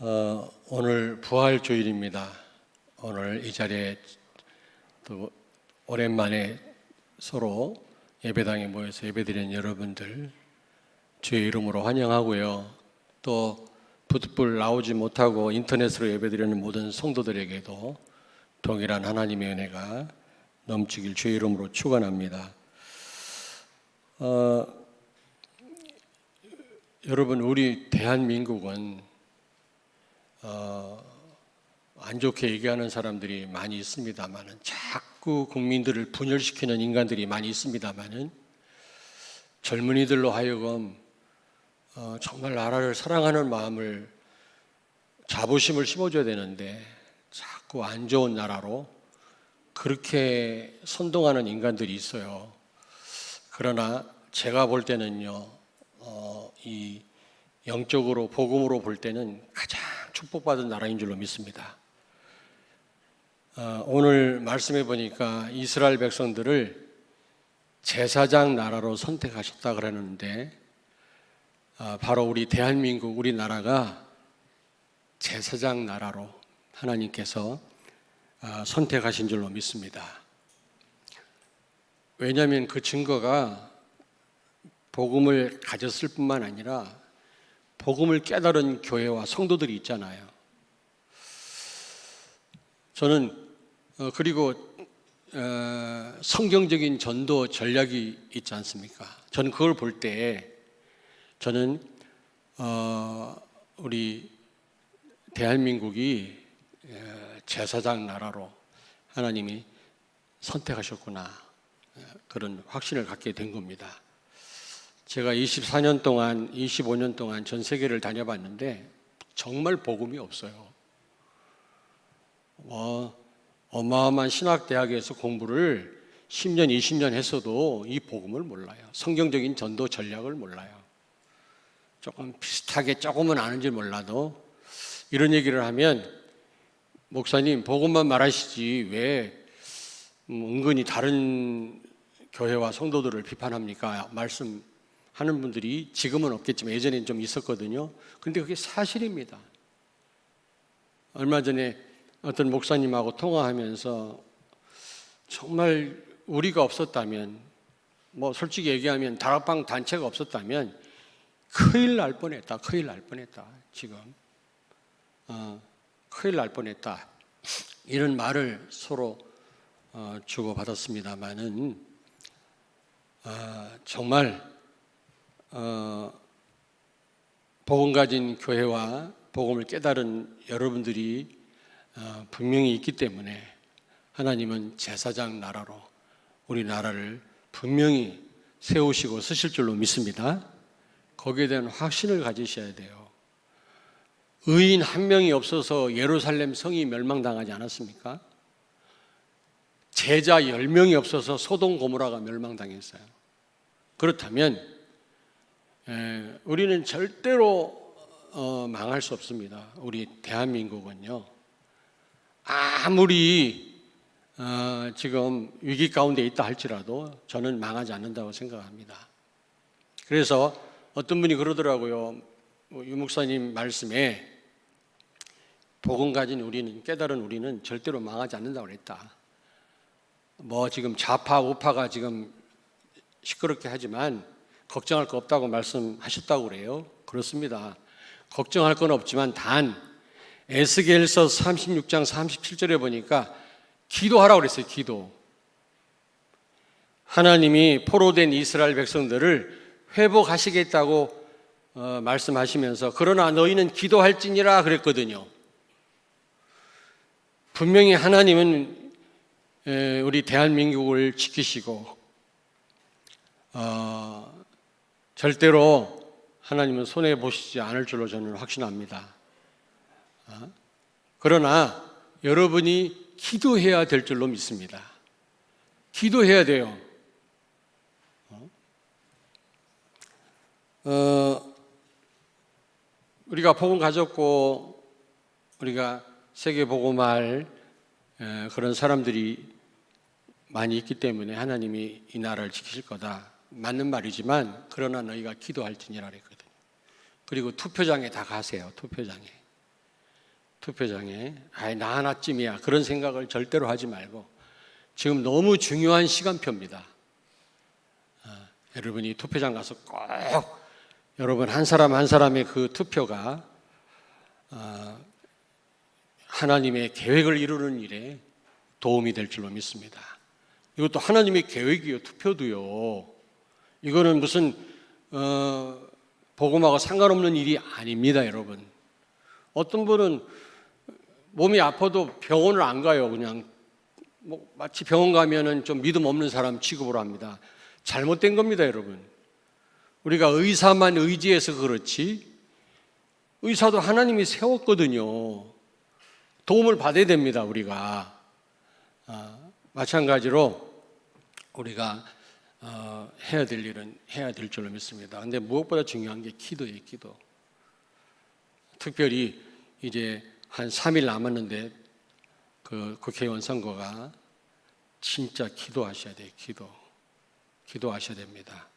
오늘 부활주일입니다. 오늘 이 자리에 또 오랜만에 서로 예배당에 모여서 예배드리는 여러분들 주의 이름으로 환영하고요. 또 붓불 나오지 못하고 인터넷으로 예배드리는 모든 성도들에게도 동일한 하나님의 은혜가 넘치길 주의 이름으로 축원합니다. 여러분, 우리 대한민국은 안 좋게 얘기하는 사람들이 많이 있습니다만은, 자꾸 국민들을 분열시키는 인간들이 많이 있습니다만은, 젊은이들로 하여금 정말 나라를 사랑하는 마음을, 자부심을 심어줘야 되는데 자꾸 안 좋은 나라로 그렇게 선동하는 인간들이 있어요. 그러나 제가 볼 때는요, 이 영적으로 복음으로 볼 때는 가장 축복받은 나라인 줄로 믿습니다. 오늘 말씀해 보니까 이스라엘 백성들을 제사장 나라로 선택하셨다 그러는데, 바로 우리 대한민국, 우리나라가 제사장 나라로 하나님께서 선택하신 줄로 믿습니다. 왜냐하면 그 증거가 복음을 가졌을 뿐만 아니라 복음을 깨달은 교회와 성도들이 있잖아요. 저는 그리고 성경적인 전도 전략이 있지 않습니까? 저는 그걸 볼 때 저는 우리 대한민국이 제사장 나라로 하나님이 선택하셨구나, 그런 확신을 갖게 된 겁니다. 제가 24년 동안, 25년 동안 전 세계를 다녀봤는데 정말 복음이 없어요. 어마어마한 신학대학에서 공부를 10년, 20년 했어도 이 복음을 몰라요. 성경적인 전도 전략을 몰라요. 조금 비슷하게 조금은 아는지 몰라도 이런 얘기를 하면, 목사님 복음만 말하시지 왜 은근히 다른 교회와 성도들을 비판합니까? 말씀하는 분들이 지금은 없겠지만 예전에는 좀 있었거든요. 그런데 그게 사실입니다. 얼마 전에 어떤 목사님하고 통화하면서 정말 우리가 없었다면, 솔직히 얘기하면 다락방 단체가 없었다면 큰일 날 뻔했다. 지금 큰일 날 뻔했다. 이런 말을 서로 주고받았습니다만은, 정말 복음 가진 교회와 복음을 깨달은 여러분들이 분명히 있기 때문에 하나님은 제사장 나라로 우리나라를 분명히 세우시고 쓰실 줄로 믿습니다. 거기에 대한 확신을 가지셔야 돼요. 의인 한 명이 없어서 예루살렘 성이 멸망당하지 않았습니까? 제자 10명이 없어서 소돔 고모라가 멸망당했어요. 그렇다면 우리는 절대로 망할 수 없습니다. 우리 대한민국은요, 아무리 지금 위기 가운데 있다 할지라도 저는 망하지 않는다고 생각합니다. 그래서 어떤 분이 그러더라고요. 유 목사님 말씀에 복음 가진 우리는, 깨달은 우리는 절대로 망하지 않는다고 그랬다. 지금 좌파 우파가 지금 시끄럽게 하지만 걱정할 거 없다고 말씀하셨다고 그래요. 그렇습니다. 걱정할 건 없지만 단 에스겔서 36장 37절에 보니까 기도하라고 그랬어요. 기도. 하나님이 포로된 이스라엘 백성들을 회복하시겠다고 말씀하시면서, 그러나 너희는 기도할지니라 그랬거든요. 분명히 하나님은 우리 대한민국을 지키시고 절대로 하나님은 손해보시지 않을 줄로 저는 확신합니다. 그러나 여러분이 기도해야 될 줄로 믿습니다. 기도해야 돼요. 우리가 복음 가졌고 우리가 세계 복음할 그런 사람들이 많이 있기 때문에 하나님이 이 나라를 지키실 거다, 맞는 말이지만, 그러나 너희가 기도할지니라 그랬거든요. 그리고 투표장에 다 가세요. 투표장에. 투표장에 나 하나쯤이야 그런 생각을 절대로 하지 말고 지금 너무 중요한 시간표입니다. 여러분이 투표장 가서 꼭 여러분 한 사람 한 사람의 그 투표가 하나님의 계획을 이루는 일에 도움이 될 줄로 믿습니다. 이것도 하나님의 계획이요, 투표도요. 이거는 무슨 복음하고 상관없는 일이 아닙니다, 여러분. 어떤 분은 몸이 아파도 병원을 안 가요. 그냥 마치 병원 가면은 좀 믿음 없는 사람 취급을 합니다. 잘못된 겁니다, 여러분. 우리가 의사만 의지해서 그렇지 의사도 하나님이 세웠거든요. 도움을 받아야 됩니다, 우리가. 마찬가지로 우리가 해야 될 일은 해야 될 줄로 믿습니다. 근데 무엇보다 중요한 게 기도예요, 기도. 특별히 이제 한 3일 남았는데 그 국회의원 선거가 진짜 기도하셔야 돼요, 기도하셔야 됩니다.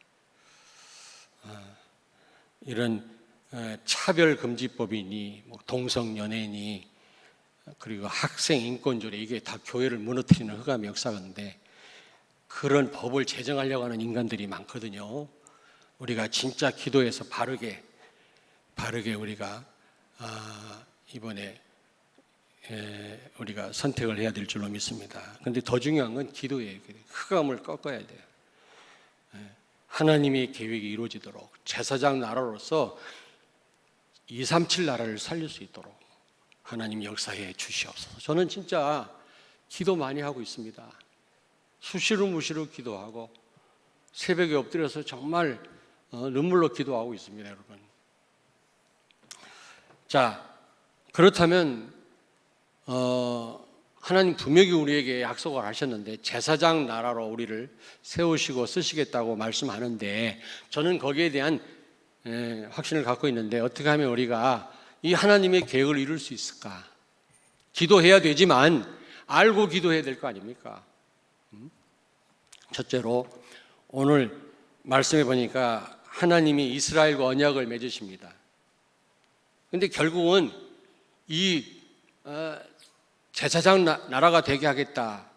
이런 차별금지법이니 동성연애니 그리고 학생 인권조례 이게 다 교회를 무너뜨리는 흑암의 역사인데 그런 법을 제정하려고 하는 인간들이 많거든요. 우리가 진짜 기도해서 바르게 우리가 이번에 우리가 선택을 해야 될 줄로 믿습니다. 그런데 더 중요한 건 기도예요. 흑암을 꺾어야 돼요. 하나님의 계획이 이루어지도록 제사장 나라로서 237 나라를 살릴 수 있도록 하나님 역사해 주시옵소서. 저는 진짜 기도 많이 하고 있습니다. 수시로 무시로 기도하고 새벽에 엎드려서 정말 눈물로 기도하고 있습니다, 여러분. 자, 그렇다면 하나님 분명히 우리에게 약속을 하셨는데 제사장 나라로 우리를 세우시고 쓰시겠다고 말씀하는데 저는 거기에 대한 확신을 갖고 있는데 어떻게 하면 우리가 이 하나님의 계획을 이룰 수 있을까? 기도해야 되지만 알고 기도해야 될 거 아닙니까? 첫째로 오늘 말씀해 보니까 하나님이 이스라엘과 언약을 맺으십니다. 그런데 결국은 이 제사장 나라가 되게 하겠다.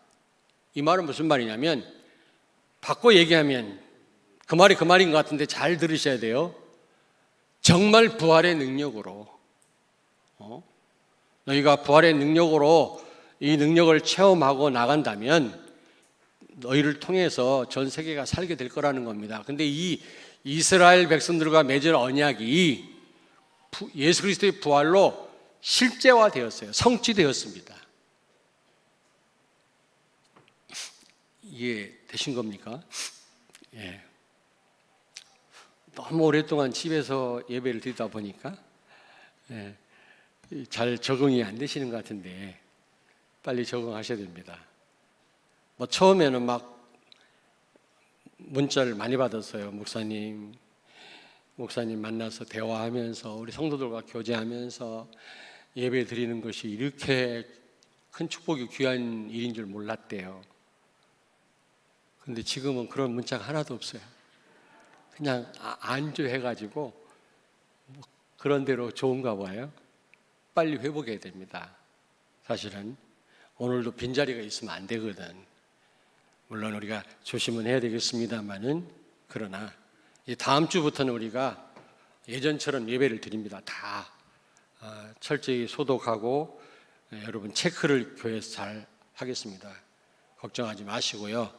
이 말은 무슨 말이냐면 바꿔 얘기하면 그 말이 그 말인 것 같은데 잘 들으셔야 돼요. 정말 부활의 능력으로 너희가 부활의 능력으로 이 능력을 체험하고 나간다면 너희를 통해서 전 세계가 살게 될 거라는 겁니다. 근데 이 이스라엘 백성들과 맺은 언약이 예수 그리스도의 부활로 실제화되었어요. 성취되었습니다. 이해 되신 겁니까? 예. 너무 오랫동안 집에서 예배를 드리다 보니까 잘 적응이 안 되시는 것 같은데 빨리 적응하셔야 됩니다. 처음에는 막 문자를 많이 받았어요. 목사님 만나서 대화하면서 우리 성도들과 교제하면서 예배 드리는 것이 이렇게 큰 축복이 귀한 일인 줄 몰랐대요. 근데 지금은 그런 문자가 하나도 없어요. 그냥 안주해가지고 그런 대로 좋은가 봐요. 빨리 회복해야 됩니다. 사실은 오늘도 빈자리가 있으면 안 되거든. 물론 우리가 조심은 해야 되겠습니다만은 그러나 다음 주부터는 우리가 예전처럼 예배를 드립니다. 다 철저히 소독하고 여러분 체크를 교회에서 잘 하겠습니다. 걱정하지 마시고요.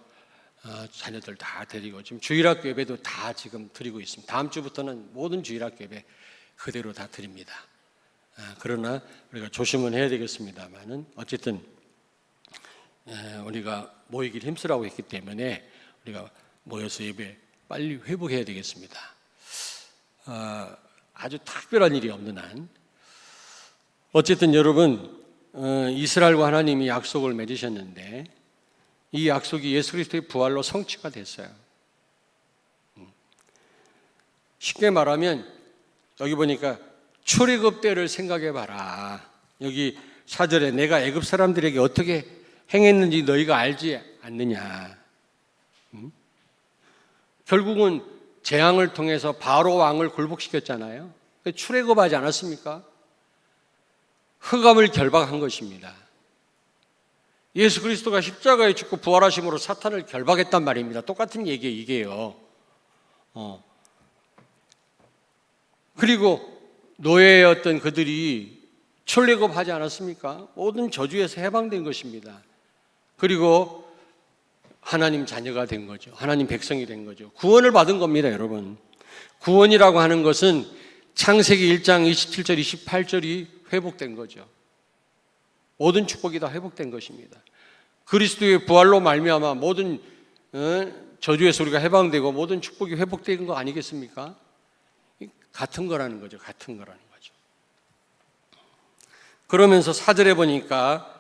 자녀들 다 드리고 지금 주일학교 예배도 다 지금 드리고 있습니다. 다음 주부터는 모든 주일학교 예배 그대로 다 드립니다. 그러나 우리가 조심은 해야 되겠습니다만은 어쨌든 우리가 모이길 힘쓰라고 했기 때문에 우리가 모여서 예배 빨리 회복해야 되겠습니다. 아주 특별한 일이 없는 한 어쨌든 여러분 이스라엘과 하나님이 약속을 맺으셨는데 이 약속이 예수 그리스도의 부활로 성취가 됐어요. 쉽게 말하면 여기 보니까 출애굽 때를 생각해 봐라. 여기 4절에 내가 애굽 사람들에게 어떻게 행했는지 너희가 알지 않느냐. 결국은 재앙을 통해서 바로 왕을 굴복시켰잖아요. 출애굽하지 않았습니까? 흑암을 결박한 것입니다. 예수 그리스도가 십자가에 죽고 부활하심으로 사탄을 결박했단 말입니다. 똑같은 얘기예요, 이게요. 그리고 노예였던 그들이 출애굽하지 않았습니까? 모든 저주에서 해방된 것입니다. 그리고 하나님 자녀가 된 거죠. 하나님 백성이 된 거죠. 구원을 받은 겁니다, 여러분. 구원이라고 하는 것은 창세기 1장 27절, 28절이 회복된 거죠. 모든 축복이 다 회복된 것입니다. 그리스도의 부활로 말미암아 모든 저주에서 우리가 해방되고 모든 축복이 회복된 거 아니겠습니까? 같은 거라는 거죠. 같은 거라는 거죠. 그러면서 4절에 보니까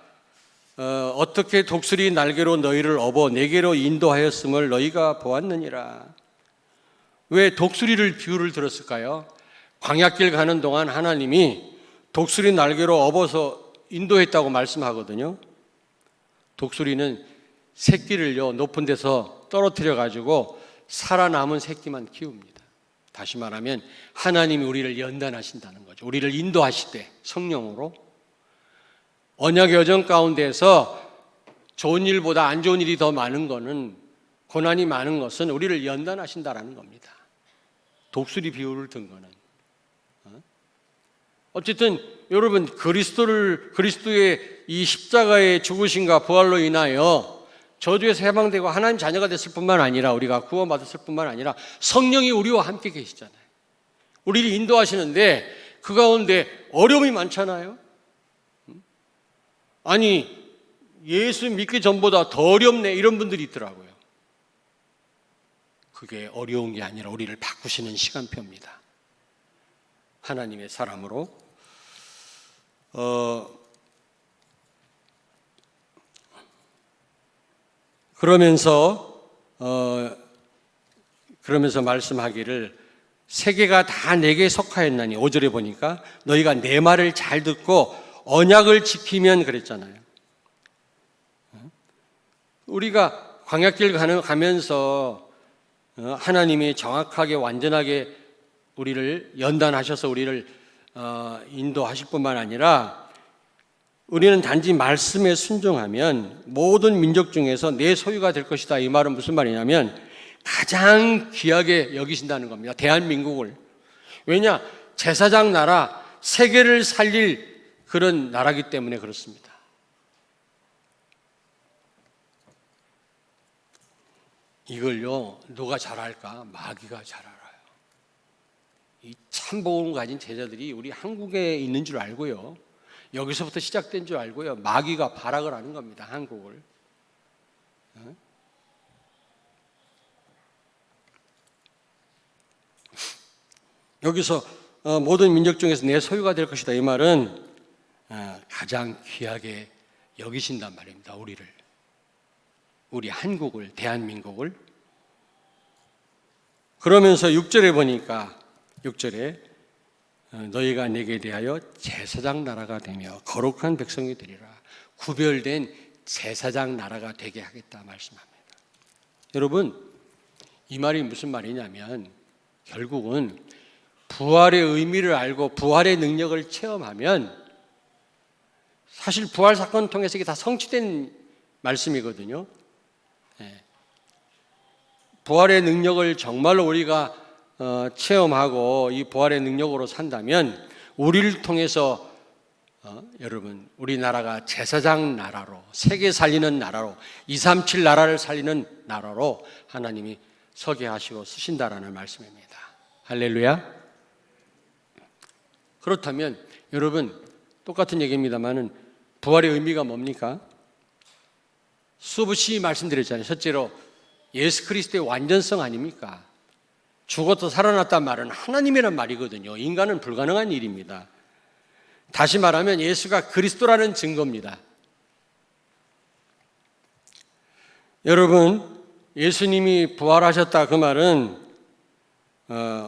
어떻게 독수리 날개로 너희를 업어 내게로 인도하였음을 너희가 보았느니라. 왜 독수리를 비유를 들었을까요? 광야길 가는 동안 하나님이 독수리 날개로 업어서 인도했다고 말씀하거든요. 독수리는 새끼를요 높은 데서 떨어뜨려 가지고 살아남은 새끼만 키웁니다. 다시 말하면 하나님이 우리를 연단하신다는 거죠. 우리를 인도하실 때 성령으로 언약 여정 가운데서 좋은 일보다 안 좋은 일이 더 많은 것은, 고난이 많은 것은 우리를 연단하신다라는 겁니다. 독수리 비유를 든 거는. 어쨌든 여러분, 그리스도의 이 십자가의 죽으심과 부활로 인하여 저주에서 해방되고 하나님 자녀가 됐을 뿐만 아니라, 우리가 구원받았을 뿐만 아니라 성령이 우리와 함께 계시잖아요. 우리를 인도하시는데 그 가운데 어려움이 많잖아요. 아니, 예수 믿기 전보다 더 어렵네, 이런 분들이 있더라고요. 그게 어려운 게 아니라 우리를 바꾸시는 시간표입니다. 하나님의 사람으로. 그러면서 말씀하기를 세계가 다 내게 속하였나니, 5절에 보니까 너희가 내 말을 잘 듣고 언약을 지키면, 그랬잖아요. 우리가 광야길 가면서 하나님이 정확하게 완전하게 우리를 연단하셔서 우리를 인도하실 뿐만 아니라 우리는 단지 말씀에 순종하면 모든 민족 중에서 내 소유가 될 것이다. 이 말은 무슨 말이냐면 가장 귀하게 여기신다는 겁니다. 대한민국을. 왜냐? 제사장 나라, 세계를 살릴 그런 나라기 때문에 그렇습니다. 이걸요, 누가 잘 알까? 마귀가 잘 알아요. 이 참복음을 가진 제자들이 우리 한국에 있는 줄 알고요, 여기서부터 시작된 줄 알고요, 마귀가 발악을 하는 겁니다, 한국을. 여기서 모든 민족 중에서 내 소유가 될 것이다, 이 말은 가장 귀하게 여기신단 말입니다. 우리 한국을, 대한민국을. 그러면서 6절에 보니까, 6절에 너희가 내게 대하여 제사장 나라가 되며 거룩한 백성이 되리라. 구별된 제사장 나라가 되게 하겠다 말씀합니다. 여러분, 이 말이 무슨 말이냐면 결국은 부활의 의미를 알고 부활의 능력을 체험하면, 사실 부활 사건을 통해서 이게 다 성취된 말씀이거든요. 부활의 능력을 정말로 우리가 체험하고 이 부활의 능력으로 산다면 우리를 통해서 여러분, 우리나라가 제사장 나라로, 세계 살리는 나라로, 237 나라를 살리는 나라로 하나님이 서게 하시고 쓰신다라는 말씀입니다. 할렐루야. 그렇다면 여러분, 똑같은 얘기입니다만은 부활의 의미가 뭡니까? 수없이 말씀드렸잖아요. 첫째로 예수 그리스도의 완전성 아닙니까? 죽어서 살아났단 말은 하나님이란 말이거든요. 인간은 불가능한 일입니다. 다시 말하면 예수가 그리스도라는 증거입니다. 여러분, 예수님이 부활하셨다, 그 말은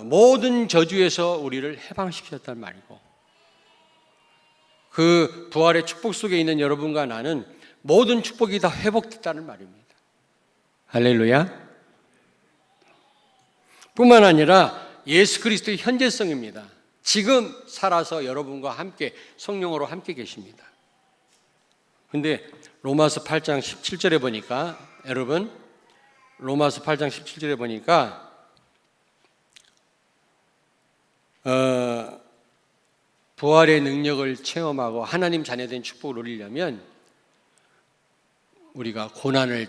모든 저주에서 우리를 해방시키셨단 말이고, 그 부활의 축복 속에 있는 여러분과 나는 모든 축복이 다 회복됐다는 말입니다. 할렐루야. 뿐만 아니라 예수 그리스도의 현재성입니다. 지금 살아서 여러분과 함께 성령으로 함께 계십니다. 근데 로마서 8장 17절에 보니까 여러분 로마서 8장 17절에 보니까 부활의 능력을 체험하고 하나님 자녀된 축복을 누리려면 우리가 고난을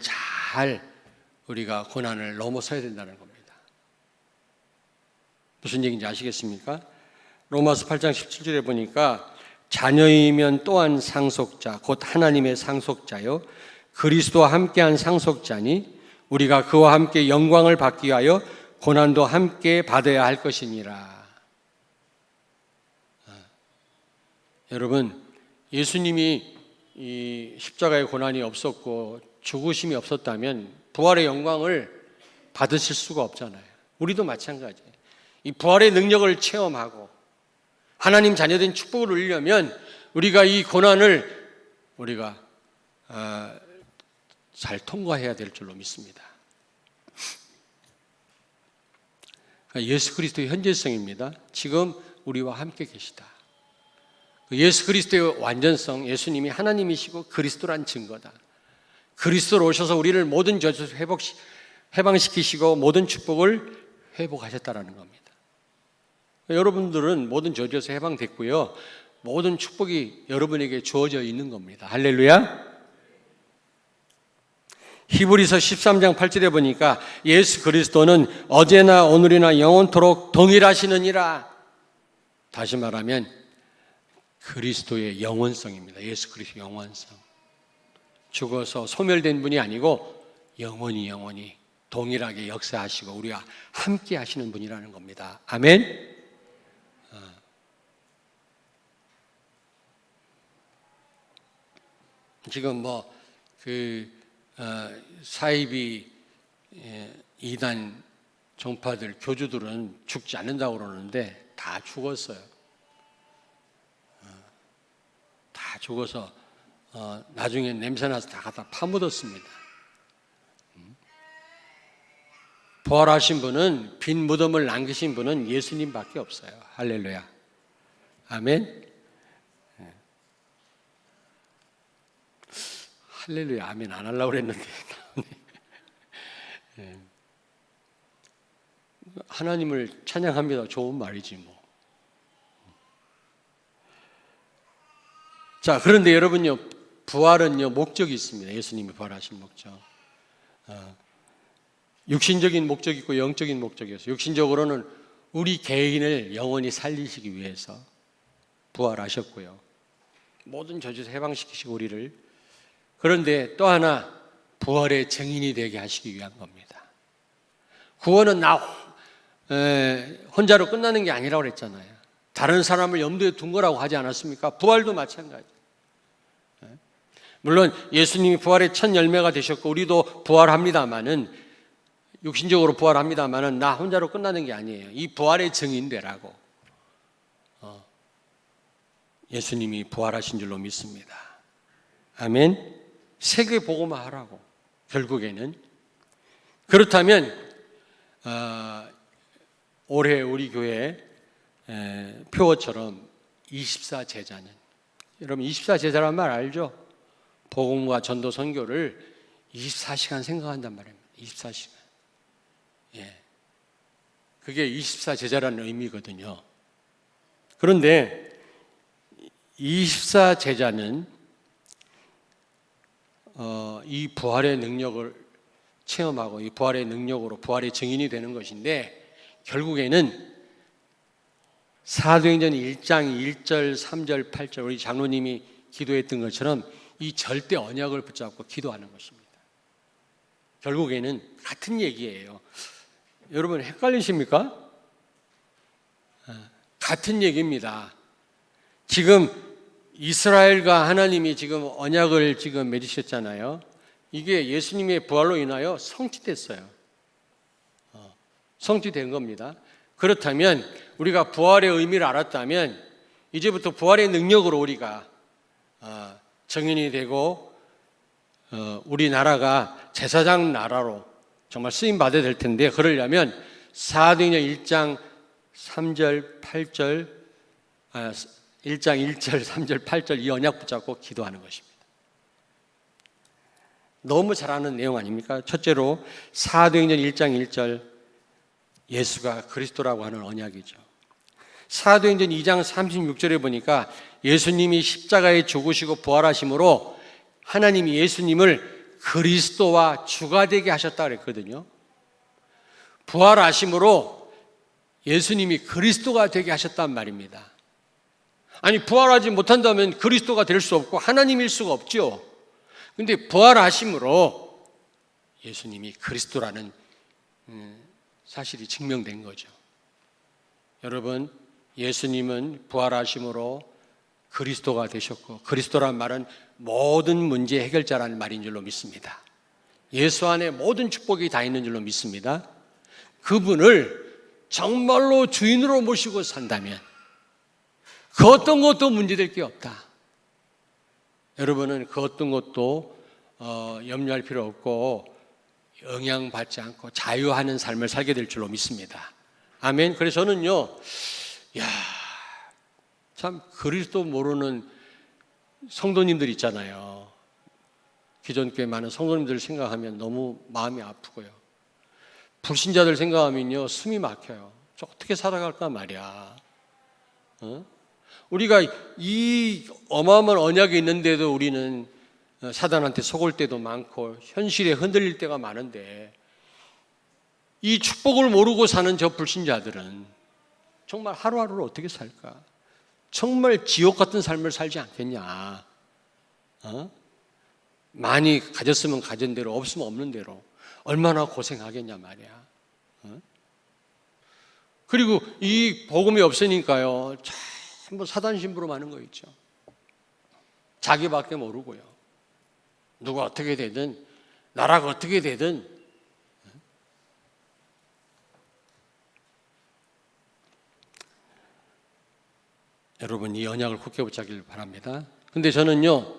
넘어서야 된다는 겁니다. 무슨 얘기인지 아시겠습니까? 로마서 8장 17절에 보니까 자녀이면 또한 상속자 곧 하나님의 상속자요 그리스도와 함께한 상속자니 우리가 그와 함께 영광을 받기 위하여 고난도 함께 받아야 할 것이니라. 여러분, 예수님이 이 십자가의 고난이 없었고 죽으심이 없었다면 부활의 영광을 받으실 수가 없잖아요. 우리도 마찬가지예요. 이 부활의 능력을 체험하고 하나님 자녀된 축복을 누리려면 우리가 이 고난을 우리가 잘 통과해야 될 줄로 믿습니다. 예수 그리스도의 현재성입니다. 지금 우리와 함께 계시다. 예수 그리스도의 완전성, 예수님이 하나님이시고 그리스도란 증거다. 그리스도로 오셔서 우리를 모든 저주에서 해방시키시고 모든 축복을 회복하셨다라는 겁니다. 여러분들은 모든 저주에서 해방됐고요. 모든 축복이 여러분에게 주어져 있는 겁니다. 할렐루야. 히브리서 13장 8절에 보니까 예수 그리스도는 어제나 오늘이나 영원토록 동일하시느니라. 다시 말하면 그리스도의 영원성입니다. 예수 그리스도의 영원성. 죽어서 소멸된 분이 아니고 영원히 동일하게 역사하시고 우리와 함께 하시는 분이라는 겁니다. 아멘. 지금 사이비 이단 종파들 교주들은 죽지 않는다고 그러는데 다 죽었어요. 다 죽어서 나중에 냄새나서 다 갖다 파묻었습니다. 부활하신 분은 빈 무덤을 남기신 분은 예수님밖에 없어요. 할렐루야. 아멘. 할렐루야. 아멘 안 하려고 그랬는데 하나님을 찬양합니다. 좋은 말이지 뭐. 자, 그런데 여러분요, 부활은요 목적이 있습니다. 예수님이 부활하신 목적. 육신적인 목적이 있고 영적인 목적이 있어요. 육신적으로는 우리 개인을 영원히 살리시기 위해서 부활하셨고요. 모든 저주에서 해방시키시고 우리를. 그런데 또 하나 부활의 증인이 되게 하시기 위한 겁니다. 구원은 나 혼자로 끝나는 게 아니라고 그랬잖아요. 다른 사람을 염두에 둔 거라고 하지 않았습니까? 부활도 마찬가지. 물론 예수님이 부활의 첫 열매가 되셨고 우리도 부활합니다마는 육신적으로 부활합니다마는 나 혼자로 끝나는 게 아니에요. 이 부활의 증인 되라고 예수님이 부활하신 줄로 믿습니다. 아멘. 세계 복음화 하라고 결국에는. 그렇다면 올해 우리 교회 표어처럼 24제자는, 여러분 24제자란 말 알죠? 복음과 전도 선교를 24시간 생각한단 말입니다. 24시간. 예. 그게 24제자라는 의미거든요. 그런데 24제자는 이 부활의 능력을 체험하고 이 부활의 능력으로 부활의 증인이 되는 것인데, 결국에는 사도행전 1장 1절, 3절, 8절 우리 장로님이 기도했던 것처럼 이 절대 언약을 붙잡고 기도하는 것입니다. 결국에는 같은 얘기예요. 여러분 헷갈리십니까? 같은 얘기입니다. 지금 이스라엘과 하나님이 지금 언약을 지금 맺으셨잖아요. 이게 예수님의 부활로 인하여 성취됐어요. 성취된 겁니다. 그렇다면 우리가 부활의 의미를 알았다면 이제부터 부활의 능력으로 우리가 정인이 되고 우리나라가 제사장 나라로 정말 쓰임 받아야 될 텐데, 그러려면 사도행전 1장 3절 8절 1장 1절, 3절, 8절 이 언약 붙잡고 기도하는 것입니다. 너무 잘 아는 내용 아닙니까? 첫째로 사도행전 1장 1절 예수가 그리스도라고 하는 언약이죠. 사도행전 2장 36절에 보니까 예수님이 십자가에 죽으시고 부활하심으로 하나님이 예수님을 그리스도와 주가 되게 하셨다 그랬거든요. 부활하심으로 예수님이 그리스도가 되게 하셨단 말입니다. 아니, 부활하지 못한다면 그리스도가 될 수 없고 하나님일 수가 없죠. 근데 부활하심으로 예수님이 그리스도라는 사실이 증명된 거죠. 여러분, 예수님은 부활하심으로 그리스도가 되셨고, 그리스도란 말은 모든 문제 해결자라는 말인 줄로 믿습니다. 예수 안에 모든 축복이 다 있는 줄로 믿습니다. 그분을 정말로 주인으로 모시고 산다면 그 어떤 것도 문제될 게 없다. 여러분은 그 어떤 것도 염려할 필요 없고 영향받지 않고 자유하는 삶을 살게 될 줄로 믿습니다. 아멘. 그래서 저는요, 참 그리스도 모르는 성도님들 있잖아요. 기존교회 많은 성도님들 생각하면 너무 마음이 아프고요. 불신자들 생각하면요, 숨이 막혀요. 저 어떻게 살아갈까 말이야. 우리가 이 어마어마한 언약이 있는데도 우리는 사단한테 속을 때도 많고 현실에 흔들릴 때가 많은데, 이 축복을 모르고 사는 저 불신자들은 정말 하루하루를 어떻게 살까? 정말 지옥 같은 삶을 살지 않겠냐? 많이 가졌으면 가진 대로, 없으면 없는 대로 얼마나 고생하겠냐 말이야. 그리고 이 복음이 없으니까요, 전부 사단 심부름 하는 거 있죠. 자기밖에 모르고요. 누가 어떻게 되든, 나라가 어떻게 되든. 여러분, 이 언약을 굳게 붙잡기를 바랍니다. 근데 저는요,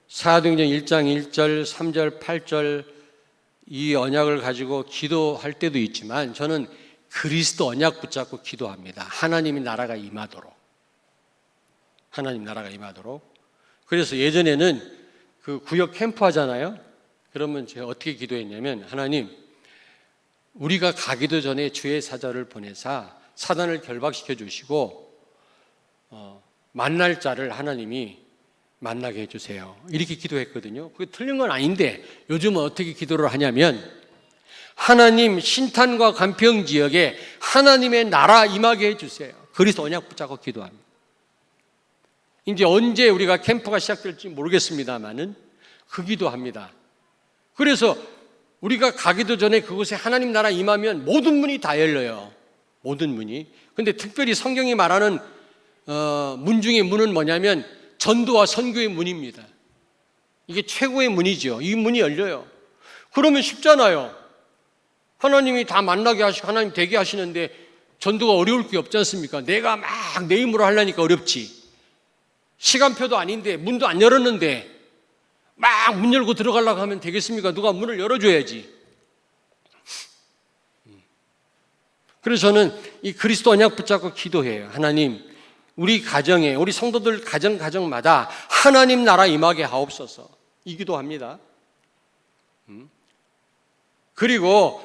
사도행전 1장 1절, 3절, 8절 이 언약을 가지고 기도할 때도 있지만, 저는 그리스도 언약 붙잡고 기도합니다. 하나님의 나라가 임하도록. 하나님 나라가 임하도록. 그래서 예전에는 그 구역 캠프 하잖아요. 그러면 제가 어떻게 기도했냐면, 하나님, 우리가 가기도 전에 주의 사자를 보내사 사단을 결박시켜 주시고 만날 자를 하나님이 만나게 해주세요. 이렇게 기도했거든요. 그게 틀린 건 아닌데, 요즘은 어떻게 기도를 하냐면, 하나님 신탄과 간평 지역에 하나님의 나라 임하게 해주세요. 그리스도 언약 붙잡고 기도합니다. 이제 언제 우리가 캠프가 시작될지 모르겠습니다만은 그 기도합니다. 그래서 우리가 가기도 전에 그곳에 하나님 나라 임하면 모든 문이 다 열려요. 모든 문이. 근데 특별히 성경이 말하는 문 중에 문은 뭐냐면 전도와 선교의 문입니다. 이게 최고의 문이죠. 이 문이 열려요. 그러면 쉽잖아요. 하나님이 다 만나게 하시고 하나님 되게 하시는데 전도가 어려울 게 없지 않습니까? 내가 막 내 힘으로 하려니까 어렵지. 시간표도 아닌데, 문도 안 열었는데 막 문 열고 들어가려고 하면 되겠습니까? 누가 문을 열어줘야지. 그래서 저는 이 그리스도 언약 붙잡고 기도해요. 하나님, 우리 가정에, 우리 성도들 가정마다 하나님 나라 임하게 하옵소서. 이 기도합니다. 그리고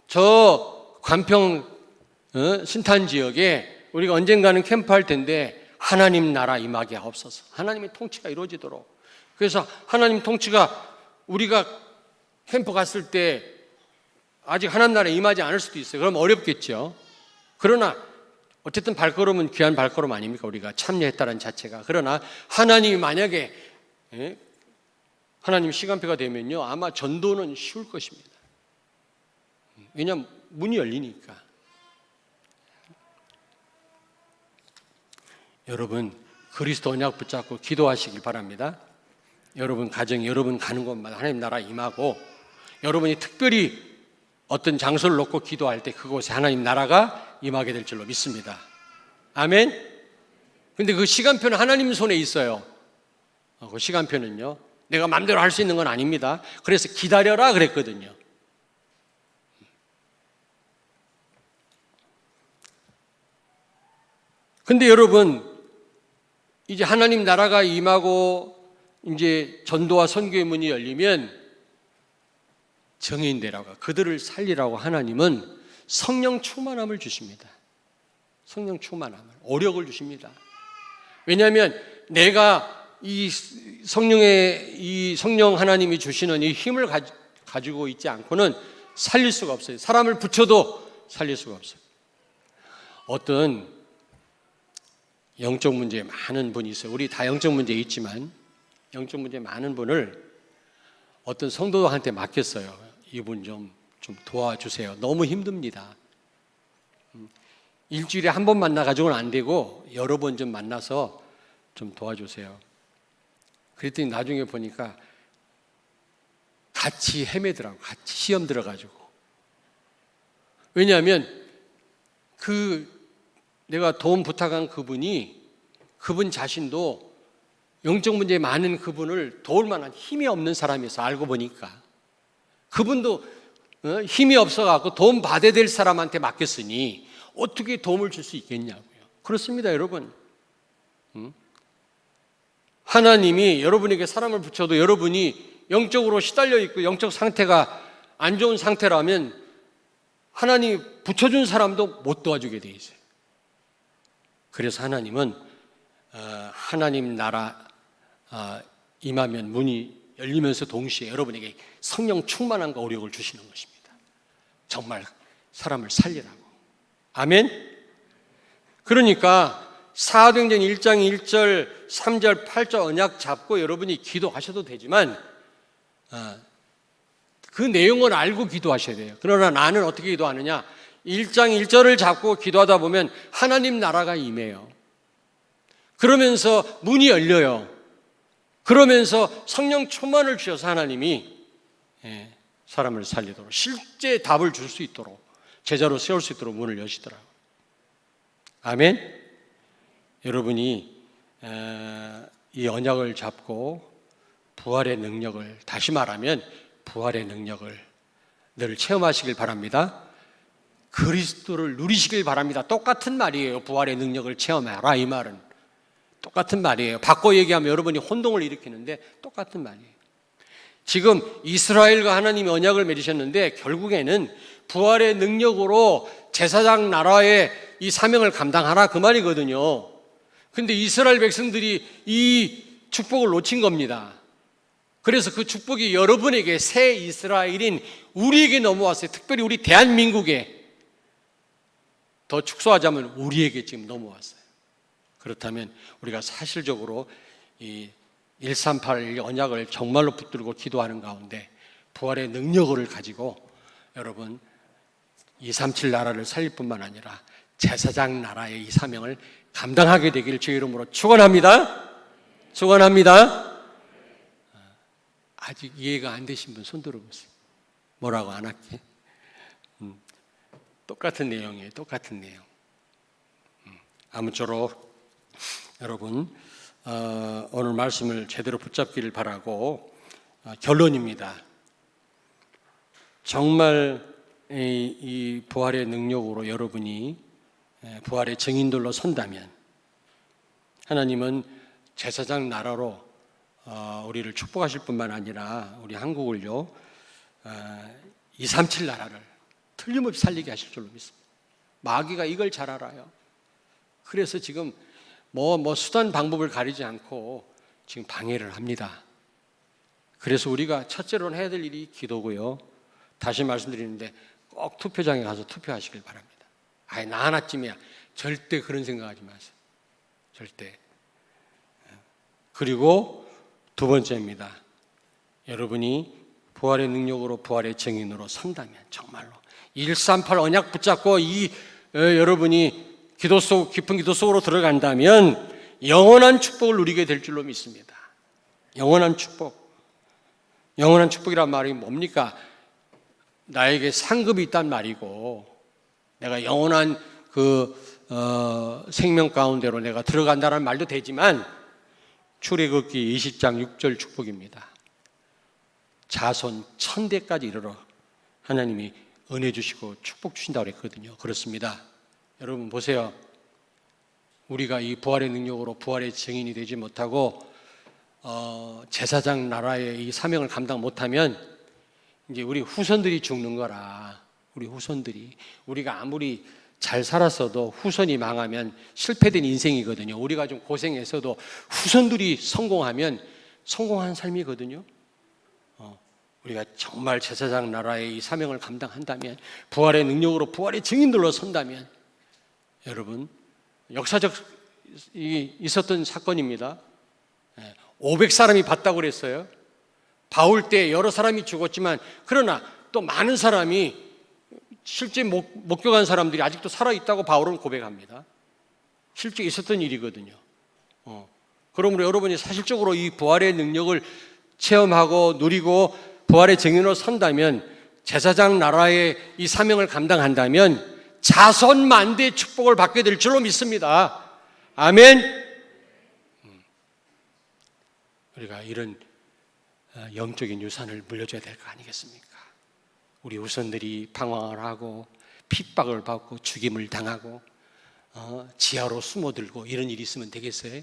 저 관평 신탄 지역에 우리가 언젠가는 캠프할 텐데 하나님 나라 임하게 하옵소서. 하나님의 통치가 이루어지도록. 그래서 하나님 통치가, 우리가 캠프 갔을 때 아직 하나님 나라에 임하지 않을 수도 있어요. 그럼 어렵겠죠. 그러나 어쨌든 발걸음은 귀한 발걸음 아닙니까? 우리가 참여했다는 자체가. 그러나 하나님이 만약에 하나님 시간표가 되면요, 아마 전도는 쉬울 것입니다. 왜냐하면 문이 열리니까. 여러분, 그리스도 언약 붙잡고 기도하시길 바랍니다. 여러분 가정에, 여러분 가는 곳마다 하나님 나라 임하고, 여러분이 특별히 어떤 장소를 놓고 기도할 때 그곳에 하나님 나라가 임하게 될 줄로 믿습니다. 아멘. 근데 그 시간표는 하나님 손에 있어요. 그 시간표는요, 내가 마음대로 할 수 있는 건 아닙니다. 그래서 기다려라 그랬거든요. 근데 여러분, 이제 하나님 나라가 임하고 이제 전도와 선교의 문이 열리면 정인되라고 그들을 살리라고 하나님은 성령 충만함을 주십니다. 성령 충만함을, 오력을 주십니다. 왜냐하면 내가 이 성령 하나님이 주시는 이 힘을 가지고 있지 않고는 살릴 수가 없어요. 사람을 붙여도 살릴 수가 없어요. 어떤 영적 문제에 많은 분이 있어요. 우리 다 영적 문제에 있지만 영적 문제에 많은 분을 어떤 성도한테 맡겼어요. 이분 좀 도와주세요. 너무 힘듭니다. 일주일에 한 번 만나가지고는 안 되고 여러 번 좀 만나서 좀 도와주세요. 그랬더니 나중에 보니까 같이 헤매더라고. 같이 시험 들어가지고. 왜냐하면 내가 도움 부탁한 그분 자신도 영적 문제에 많은 그분을 도울 만한 힘이 없는 사람이어서 알고 보니까 그분도 힘이 없어갖고 도움 받아야 될 사람한테 맡겼으니 어떻게 도움을 줄 수 있겠냐고요. 그렇습니다, 여러분. 하나님이 여러분에게 사람을 붙여도 여러분이 영적으로 시달려 있고 영적 상태가 안 좋은 상태라면 하나님이 붙여준 사람도 못 도와주게 돼 있어요. 그래서 하나님은 하나님 나라 임하면 문이 열리면서 동시에 여러분에게 성령 충만함과 오력을 주시는 것입니다. 정말 사람을 살리라고. 아멘? 그러니까 사도행전 1장 1절, 3절, 8절 언약 잡고 여러분이 기도하셔도 되지만 그 내용을 알고 기도하셔야 돼요. 그러나 나는 어떻게 기도하느냐? 1장 1절을 잡고 기도하다 보면 하나님 나라가 임해요. 그러면서 문이 열려요. 그러면서 성령 충만을 주셔서 하나님이 사람을 살리도록 실제 답을 줄 수 있도록 제자로 세울 수 있도록 문을 여시더라고요. 아멘? 여러분이 이 언약을 잡고 부활의 능력을, 다시 말하면 부활의 능력을 늘 체험하시길 바랍니다. 그리스도를 누리시길 바랍니다. 똑같은 말이에요. 부활의 능력을 체험하라, 이 말은 똑같은 말이에요. 바꿔 얘기하면 여러분이 혼동을 일으키는데 똑같은 말이에요. 지금 이스라엘과 하나님이 언약을 맺으셨는데 결국에는 부활의 능력으로 제사장 나라의 이 사명을 감당하라, 그 말이거든요. 근데 이스라엘 백성들이 이 축복을 놓친 겁니다. 그래서 그 축복이 여러분에게, 새 이스라엘인 우리에게 넘어왔어요. 특별히 우리 대한민국에, 더 축소하자면 우리에게 지금 넘어왔어요. 그렇다면 우리가 사실적으로 이 138 언약을 정말로 붙들고 기도하는 가운데 부활의 능력을 가지고 여러분 237 나라를 살릴 뿐만 아니라 제사장 나라의 이 사명을 감당하게 되기를 주의 이름으로 축원합니다. 축원합니다. 아직 이해가 안 되신 분 손 들어보세요. 뭐라고 안 할게? 똑같은 내용이에요. 똑같은 내용. 아무쪼록 여러분 오늘 말씀을 제대로 붙잡기를 바라고 결론입니다. 정말 이 부활의 능력으로 여러분이 부활의 증인들로 선다면 하나님은 제사장 나라로 우리를 축복하실 뿐만 아니라 우리 한국을요 237 나라를 틀림없이 살리게 하실 줄로 믿습니다. 마귀가 이걸 잘 알아요. 그래서 지금 뭐 수단 방법을 가리지 않고 지금 방해를 합니다. 그래서 우리가 첫째로는 해야 될 일이 기도고요. 다시 말씀드리는데 꼭 투표장에 가서 투표하시길 바랍니다. 나 하나쯤이야. 절대 그런 생각하지 마세요. 절대. 그리고 두 번째입니다. 여러분이 부활의 능력으로 부활의 증인으로 선다면 정말로 138 언약 붙잡고 여러분이 깊은 기도 속으로 들어간다면 영원한 축복을 누리게 될 줄로 믿습니다. 영원한 축복. 영원한 축복이란 말이 뭡니까? 나에게 상급이 있단 말이고 내가 영원한 생명 가운데로 내가 들어간다는 말도 되지만 출애굽기 20장 6절 축복입니다. 자손 1000대까지 이르러 하나님이 은혜 주시고 축복 주신다고 그랬거든요. 그렇습니다. 여러분 보세요. 우리가 이 부활의 능력으로 부활의 증인이 되지 못하고 제사장 나라의 이 사명을 감당 못하면 이제 우리 후손들이 죽는 거라. 우리 후손들이, 우리가 아무리 잘 살았어도 후손이 망하면 실패된 인생이거든요. 우리가 좀 고생했어도 후손들이 성공하면 성공한 삶이거든요. 우리가 정말 제사장 나라의 이 사명을 감당한다면, 부활의 능력으로 부활의 증인들로 선다면, 여러분, 역사적 있었던 사건입니다. 500사람이 봤다고 그랬어요. 바울 때 여러 사람이 죽었지만, 그러나 또 많은 사람이, 실제 목격한 사람들이 아직도 살아있다고 바울은 고백합니다. 실제 있었던 일이거든요. 그러므로 여러분이 사실적으로 이 부활의 능력을 체험하고 누리고 부활의 증인으로 선다면, 제사장 나라의 이 사명을 감당한다면 자손만대의 축복을 받게 될 줄로 믿습니다. 아멘. 우리가 이런 영적인 유산을 물려줘야 될 거 아니겠습니까? 우리 후손들이 방황을 하고 핍박을 받고 죽임을 당하고 지하로 숨어들고 이런 일이 있으면 되겠어요?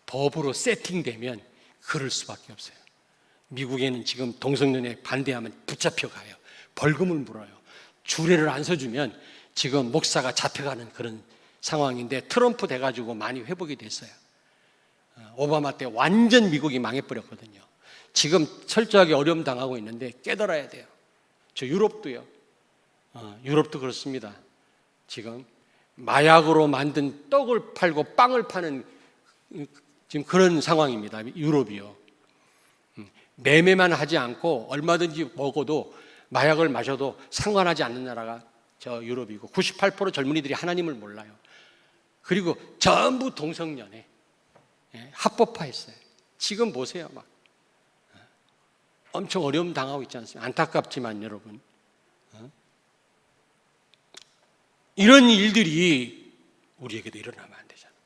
법으로 세팅되면 그럴 수밖에 없어요. 미국에는 지금 동성연애 반대하면 붙잡혀가요. 벌금을 물어요. 주례를 안 서주면 지금 목사가 잡혀가는 그런 상황인데, 트럼프 돼가지고 많이 회복이 됐어요. 오바마 때 완전 미국이 망해버렸거든요. 지금 철저하게 어려움 당하고 있는데 깨달아야 돼요. 저 유럽도요. 유럽도 그렇습니다. 지금 마약으로 만든 떡을 팔고 빵을 파는 지금 그런 상황입니다. 유럽이요. 매매만 하지 않고 얼마든지 먹어도, 마약을 마셔도 상관하지 않는 나라가 저 유럽이고, 98% 젊은이들이 하나님을 몰라요. 그리고 전부 동성연애 합법화했어요. 지금 보세요. 막 엄청 어려움 당하고 있지 않습니까? 안타깝지만 여러분, 이런 일들이 우리에게도 일어나면 안 되잖아요.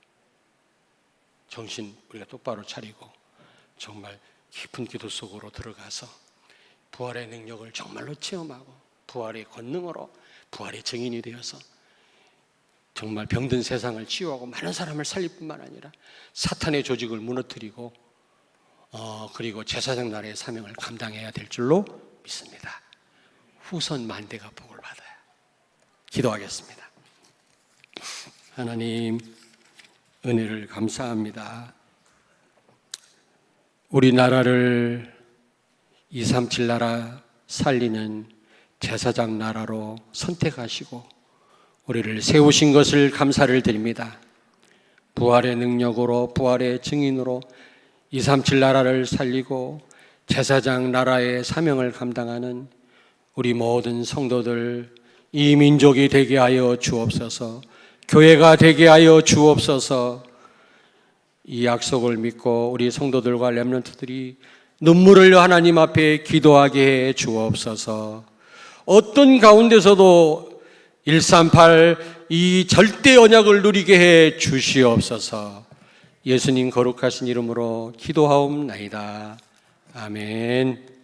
정신 우리가 똑바로 차리고 정말 깊은 기도 속으로 들어가서 부활의 능력을 정말로 체험하고 부활의 권능으로 부활의 증인이 되어서 정말 병든 세상을 치유하고 많은 사람을 살릴 뿐만 아니라 사탄의 조직을 무너뜨리고 그리고 제사장 나라의 사명을 감당해야 될 줄로 믿습니다. 후손 만대가 복을 받아요. 기도하겠습니다. 하나님, 은혜를 감사합니다. 우리나라를 237 나라 살리는 제사장 나라로 선택하시고 우리를 세우신 것을 감사를 드립니다. 부활의 능력으로, 부활의 증인으로 237 나라를 살리고 제사장 나라의 사명을 감당하는 우리 모든 성도들, 이 민족이 되게 하여 주옵소서. 교회가 되게 하여 주옵소서. 이 약속을 믿고 우리 성도들과 렘넌트들이 눈물을 흘려 하나님 앞에 기도하게 해 주옵소서. 어떤 가운데서도 138 이 절대 언약을 누리게 해 주시옵소서. 예수님 거룩하신 이름으로 기도하옵나이다. 아멘.